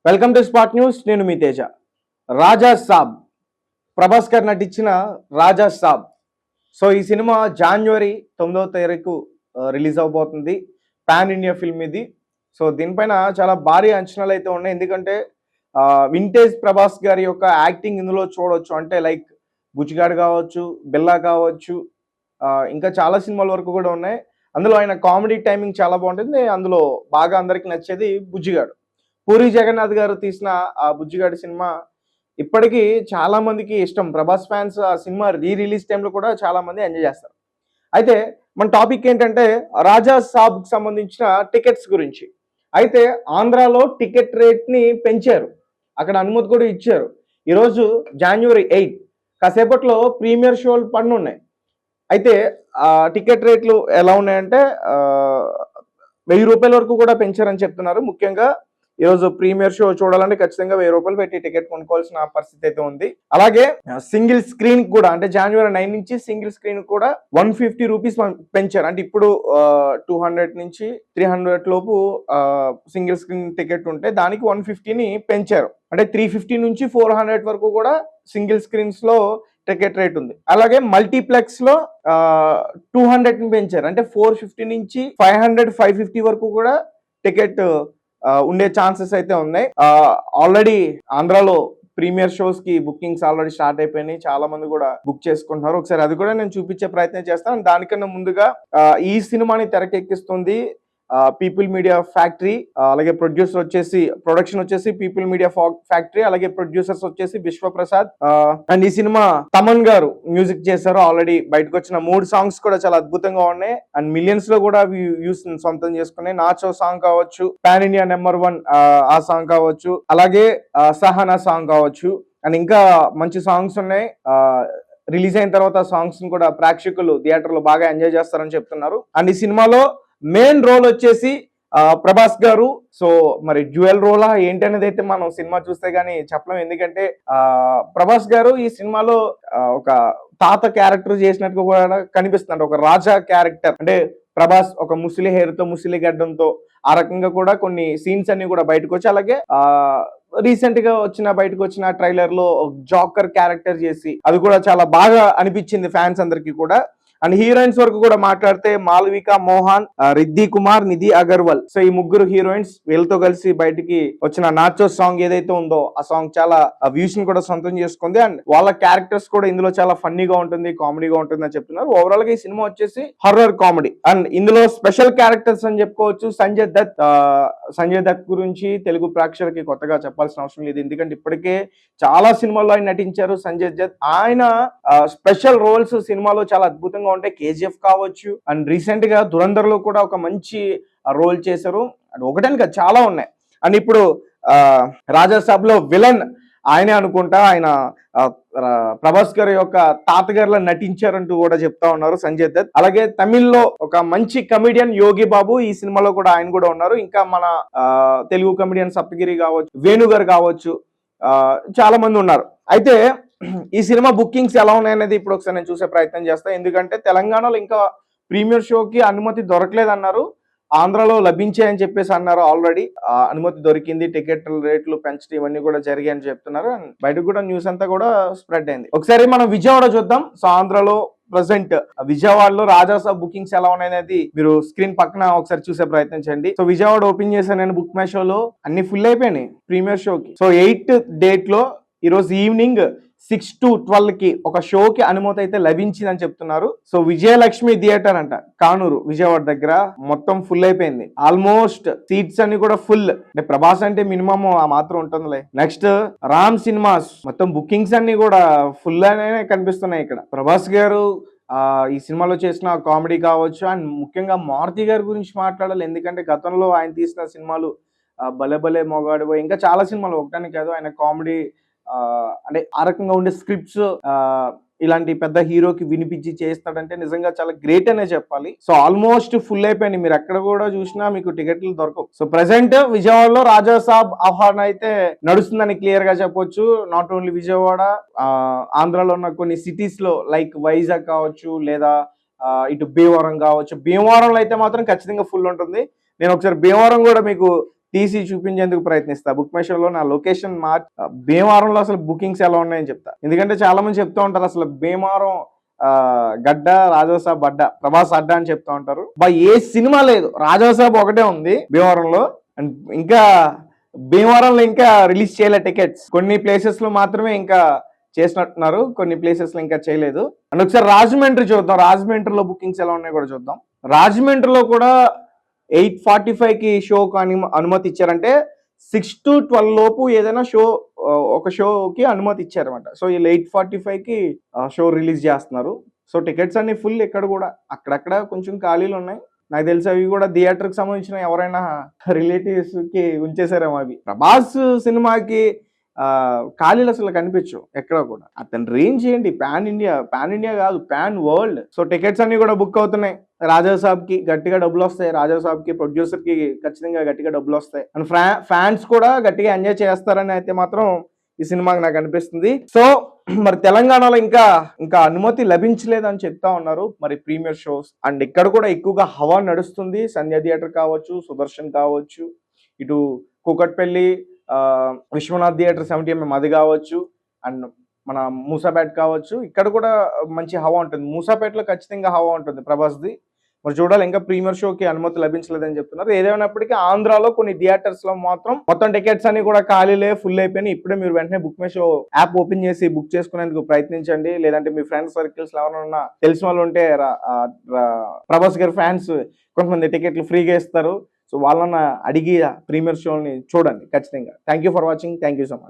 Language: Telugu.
Welcome to spot news. నేను మీ తేజ. రాజా సాబ్ ప్రభాస్ గారు నటించిన రాజా సాబ్. సో ఈ సినిమా జనవరి 9వ తారీఖు రిలీజ్ అవబోతుంది. పాన్ ఇండియా ఫిల్మ్ ఇది. సో దీనిపైన చాలా భారీ అంచనాలు అయితే ఉన్నాయి. ఎందుకంటే వింటేజ్ ప్రభాస్ గారి యొక్క యాక్టింగ్ ఇందులో చూడవచ్చు. అంటే లైక్ బుచ్చిగాడు కావచ్చు, బిల్లా కావచ్చు, ఇంకా చాలా సినిమాల వరకు కూడా ఉన్నాయి. అందులో ఆయన కామెడీ టైమింగ్ చాలా బాగుంటుంది. అందులో బాగా అందరికి నచ్చేది బుజ్జిగాడు. పూరి జగన్నాథ్ గారు తీసిన ఆ బుజ్జిగాడి సినిమా ఇప్పటికీ చాలా మందికి ఇష్టం. ప్రభాస్ ఫ్యాన్స్ ఆ సినిమా రిలీజ్ టైంలో కూడా చాలా మంది ఎంజాయ్ చేస్తారు. అయితే మన టాపిక్ ఏంటంటే రాజా సాబ్ కి సంబంధించిన టికెట్స్ గురించి. అయితే ఆంధ్రాలో టికెట్ రేట్ ని పెంచారు, అక్కడ అనుమతి కూడా ఇచ్చారు. ఈరోజు జనవరి 8 కాసేపట్లో ప్రీమియర్ షోలు పన్నున్నాయి. అయితే టికెట్ రేట్లు ఎలా ఉన్నాయంటే 1000 రూపాయల వరకు కూడా పెంచారని చెప్తున్నారు. ముఖ్యంగా ఈరోజు ప్రీమియర్ షో చూడాలంటే ఖచ్చితంగా 1000 రూపాయలు పెట్టి టికెట్ కొనుక్కోవాల్సిన పరిస్థితి అయితే ఉంది. అలాగే సింగిల్ స్క్రీన్ కూడా అంటే జనవరి 9 నుంచి సింగిల్ స్క్రీన్ కూడా 150 రూపీస్ పెంచారు. అంటే ఇప్పుడు 200 నుంచి 300 లోపు సింగిల్ స్క్రీన్ టికెట్ ఉంటే దానికి 150ని పెంచారు. అంటే 350 నుంచి 400 వరకు కూడా సింగిల్ స్క్రీన్స్ లో టికెట్ రేట్ ఉంది. అలాగే మల్టీప్లెక్స్ లో 200ని పెంచారు. అంటే 450 నుంచి 500 550 వరకు కూడా టికెట్ ఉండే ఛాన్సెస్ అయితే ఉన్నాయి. ఆల్రెడీ ఆంధ్రాలో ప్రీమియర్ షోస్ కి బుకింగ్స్ ఆల్రెడీ స్టార్ట్ అయిపోయినాయి. చాలా మంది కూడా బుక్ చేసుకుంటున్నారు. ఒకసారి అది కూడా నేను చూపించే ప్రయత్నం చేస్తాను. దానికన్నా ముందుగా ఈ సినిమాని తెరకెక్కిస్తుంది పీపుల్ మీడియా ఫ్యాక్టరీ. అలాగే ప్రొడక్షన్ వచ్చేసి పీపుల్ మీడియా ఫ్యాక్టరీ. అలాగే ప్రొడ్యూసర్స్ వచ్చేసి విశ్వప్రసాద్. అండ్ ఈ సినిమా తమన్ గారు మ్యూజిక్ చేశారు. ఆల్రెడీ బయటకు వచ్చిన 3 సాంగ్స్ కూడా చాలా అద్భుతంగా ఉన్నాయి. అండ్ మిలియన్స్ లో కూడా వ్యూస్ సొంతం చేసుకున్నాయి. నాచో సాంగ్ కావచ్చు, పాన్ ఇండియా నెంబర్ 1 ఆ సాంగ్ కావచ్చు, అలాగే సహనా సాంగ్ కావచ్చు. అండ్ ఇంకా మంచి సాంగ్స్ ఉన్నాయి. రిలీజ్ అయిన తర్వాత సాంగ్స్ కూడా ప్రేక్షకులు థియేటర్ లో బాగా ఎంజాయ్ చేస్తారని చెప్తున్నారు. అండ్ ఈ సినిమాలో మెయిన్ రోల్ వచ్చేసి ప్రభాస్ గారు. సో మరి డ్యూయల్ రోలా ఏంటి అనేది అయితే మనం సినిమా చూస్తే గానీ చెప్పలేం. ఎందుకంటే ప్రభాస్ గారు ఈ సినిమాలో ఒక తాత క్యారెక్టర్ చేసినట్టుగా కూడా కనిపిస్తున్నాడు. ఒక రాజా క్యారెక్టర్ అంటే ప్రభాస్ ఒక ముసిలి హెయిర్ తో, ముసిలి గడ్డంతో ఆ రకంగా కూడా కొన్ని సీన్స్ అన్ని కూడా బయటకు వచ్చి, అలాగే రీసెంట్ గా బయటకు వచ్చిన ట్రైలర్ లో జోకర్ క్యారెక్టర్ చేసి అది కూడా చాలా బాగా అనిపించింది ఫ్యాన్స్ అందరికి కూడా. అండ్ హీరోయిన్స్ వరకు కూడా మాట్లాడితే మాలవిక మోహన్, రిద్ధి కుమార్, నిధి అగర్వాల్. సో ఈ ముగ్గురు హీరోయిన్స్ వీళ్ళతో కలిసి బయటికి వచ్చిన నాచో సాంగ్ ఏదైతే ఉందో ఆ సాంగ్ చాలా వ్యూస్ ని కూడా సొంతం చేసుకుంది. అండ్ వాళ్ళ క్యారెక్టర్స్ కూడా ఇందులో చాలా ఫన్నీగా ఉంటుంది, కామెడీగా ఉంటుంది అని చెప్తున్నారు. ఓవరాల్ గా ఈ సినిమా వచ్చేసి హర్రర్ కామెడీ. అండ్ ఇందులో స్పెషల్ క్యారెక్టర్స్ అని చెప్పుకోవచ్చు. సంజయ్ దత్ గురించి తెలుగు ప్రేక్షకులకి కొత్తగా చెప్పాల్సిన అవసరం లేదు. ఎందుకంటే ఇప్పటికే చాలా సినిమాల్లో ఆయన నటించారు సంజయ్ దత్. ఆయన స్పెషల్ రోల్స్ సినిమాలో చాలా అద్భుతంగా ఉంటాయి. కేజీఎఫ్ కావచ్చు, అండ్ రీసెంట్ గా దురంధర్ లో కూడా ఒక మంచి రోల్ చేశారు. అండ్ ఒకటని కాదు, చాలా ఉన్నాయి. అండ్ ఇప్పుడు రాజాసాబ్ లో విలన్ ఆయనే అనుకుంటా. ఆయన ప్రభాస్ గారి యొక్క తాతగారిలో నటించారంటూ కూడా చెప్తా ఉన్నారు సంజయ్ దత్. అలాగే తమిళ్లో ఒక మంచి కమిడియన్ యోగి బాబు ఈ సినిమాలో కూడా ఆయన కూడా ఉన్నారు. ఇంకా మన తెలుగు కమిడియన్ సప్తగిరి కావచ్చు, వేణుగారు కావచ్చు, చాలా మంది ఉన్నారు. అయితే ఈ సినిమా బుకింగ్స్ ఎలా ఉన్నాయనేది ఇప్పుడు ఒకసారి నేను చూసే ప్రయత్నం చేస్తాను. ఎందుకంటే తెలంగాణలో ఇంకా ప్రీమియర్ షోకి అనుమతి దొరకలేదన్నారు. ఆంధ్రాలో లభించాయని చెప్పేసి అన్నారు. ఆల్రెడీ అనుమతి దొరికింది, టికెట్ రేట్లు పెంచడం ఇవన్నీ కూడా జరిగాయని చెప్తున్నారు. బయటకు కూడా న్యూస్ అంతా కూడా స్ప్రెడ్ అయింది. ఒకసారి మనం విజయవాడ చూద్దాం. సో ఆంధ్రాలో ప్రెసెంట్ విజయవాడలో రాజాసాబ్ బుకింగ్స్ ఎలా ఉన్నాయనేది మీరు స్క్రీన్ పక్కన ఒకసారి చూసే ప్రయత్నం చేయండి. సో విజయవాడ ఓపెన్ చేశాను నేను బుక్ మై షోలో, అన్ని ఫుల్ అయిపోయినాయి ప్రీమియర్ షోకి. సో 8 డేట్ లో ఈరోజు ఈవినింగ్ 6 to 12 కి ఒక షోకి అనుమతి అయితే లభించిందని చెప్తున్నారు. సో విజయలక్ష్మి థియేటర్ అంట, కానూరు, విజయవాడ దగ్గర మొత్తం ఫుల్ అయిపోయింది. ఆల్మోస్ట్ సీట్స్ అన్ని కూడా ఫుల్. అంటే ప్రభాస్ అంటే మినిమం ఆ మాత్రం ఉంటుందిలే. నెక్స్ట్ రామ్ సినిమాస్ మొత్తం బుకింగ్స్ అన్ని కూడా ఫుల్ అనే కనిపిస్తున్నాయి. ఇక్కడ ప్రభాస్ గారు ఈ సినిమాలో చేసిన కామెడీ కావచ్చు, అండ్ ముఖ్యంగా మారుతి గారి గురించి మాట్లాడాలి. ఎందుకంటే గతంలో ఆయన తీసిన సినిమాలు భలే భలే మొగాడు, ఇంకా చాలా సినిమాలు, ఒకటానికి కాదు. ఆయన కామెడీ అంటే ఆ రకంగా ఉండే స్క్రిప్ట్స్ ఇలాంటి పెద్ద హీరోకి వినిపించి చేస్తాడంటే నిజంగా చాలా గ్రేట్ అనే చెప్పాలి. సో ఆల్మోస్ట్ ఫుల్ అయిపోయింది. మీరు ఎక్కడ కూడా చూసినా మీకు టికెట్లు దొరకవు. సో ప్రెసెంట్ విజయవాడలో రాజాసాబ్ ఆహ్వానం అయితే నడుస్తుందని క్లియర్ గా చెప్పొచ్చు. నాట్ ఓన్లీ విజయవాడ, ఆంధ్రాలో ఉన్న కొన్ని సిటీస్ లో లైక్ వైజాగ్ కావచ్చు, లేదా ఇటు భీమవరం కావచ్చు. భీమవరంలో అయితే మాత్రం ఖచ్చితంగా ఫుల్ ఉంటుంది. నేను ఒకసారి భీమవరం కూడా మీకు తీసి చూపించేందుకు ప్రయత్నిస్తా. బుక్ మై షోలో నా లొకేషన్ భీమవరంలో అసలు బుకింగ్స్ ఎలా ఉన్నాయని చెప్తా. ఎందుకంటే చాలా మంది చెప్తూ ఉంటారు అసలు భీమవరం గడ్డ రాజాసాబ్ అడ్డ, ప్రభాస్ అడ్డ అని చెప్తా ఉంటారు. ఏ సినిమా లేదు, రాజాసాబ్ ఒకటే ఉంది భీమవరంలో. అండ్ ఇంకా భీమవరంలో ఇంకా రిలీజ్ చేయలే టికెట్స్. కొన్ని ప్లేసెస్ లో మాత్రమే ఇంకా చేసినట్టున్నారు, కొన్ని ప్లేసెస్ లో ఇంకా చేయలేదు. అండ్ ఒకసారి రాజమండ్రి చూద్దాం, రాజమండ్రిలో బుకింగ్స్ ఎలా ఉన్నాయో కూడా చూద్దాం. రాజమండ్రిలో కూడా 8:45కి షోకు అనుమతి ఇచ్చారంటే 6 to 12 లోపు ఏదైనా షో, ఒక షోకి అనుమతి ఇచ్చారన్నమాట. సో వీళ్ళు 8:45కి షో రిలీజ్ చేస్తున్నారు. సో టికెట్స్ అన్ని ఫుల్. ఇక్కడ కూడా అక్కడక్కడ కొంచెం ఖాళీలు ఉన్నాయి. నాకు తెలిసి అవి కూడా థియేటర్కి సంబంధించిన ఎవరైనా రిలేటివ్స్ కి ఉంచేసారేమో అవి. ప్రభాస్ సినిమాకి ఖాళీలు అసలు కనిపించవు ఎక్కడ కూడా. అతని రేంజ్ ఏంటి, పాన్ ఇండియా కాదు, పాన్ వరల్డ్. సో టికెట్స్ అన్ని కూడా బుక్ అవుతున్నాయి. రాజాసాబ్ కి గట్టిగా డబ్బులు వస్తాయి, రాజాసాబ్ కి ప్రొడ్యూసర్ కి ఖచ్చితంగా గట్టిగా డబ్బులు వస్తాయి. అండ్ ఫ్యాన్స్ కూడా గట్టిగా ఎంజాయ్ చేస్తారని అయితే మాత్రం ఈ సినిమాకి నాకు అనిపిస్తుంది. సో మరి తెలంగాణలో ఇంకా అనుమతి లభించలేదని చెప్తా ఉన్నారు మరి ప్రీమియర్ షోస్. అండ్ ఇక్కడ కూడా ఎక్కువగా హవా నడుస్తుంది. సంధ్య థియేటర్ కావచ్చు, సుదర్శన్ కావచ్చు, ఇటు కూకట్పల్లి విశ్వనాథ్ థియేటర్ 70mm అది కావచ్చు, అండ్ మన మూసాపేట కావచ్చు, ఇక్కడ కూడా మంచి హవా ఉంటుంది. మూసాపేటలో ఖచ్చితంగా హవా ఉంటుంది ప్రభాస్ది. మరి చూడాలి, ఇంకా ప్రీమియర్ షోకి అనుమతి లభించలేదని చెప్తున్నారు. ఏదేమైనప్పటికీ ఆంధ్రాలో కొన్ని థియేటర్స్ లో మాత్రం మొత్తం టికెట్స్ అన్ని కూడా ఖాళీలే, ఫుల్ అయిపోయినాయి. ఇప్పుడే మీరు వెంటనే book my show app open చేసి బుక్ చేసుకునేందుకు ప్రయత్నించండి. లేదంటే మీ ఫ్రెండ్స్ సర్కిల్స్ ఎవరైనా తెలిసిన వాళ్ళు ఉంటే ప్రభాస్ గారి ఫ్యాన్స్ కొంతమంది టికెట్లు ఫ్రీగా ఇస్తారు. సో వాళ్ళన్న అడిగి ప్రీమియర్ షోని చూడండి ఖచ్చితంగా. Thank you for watching. Thank you so much.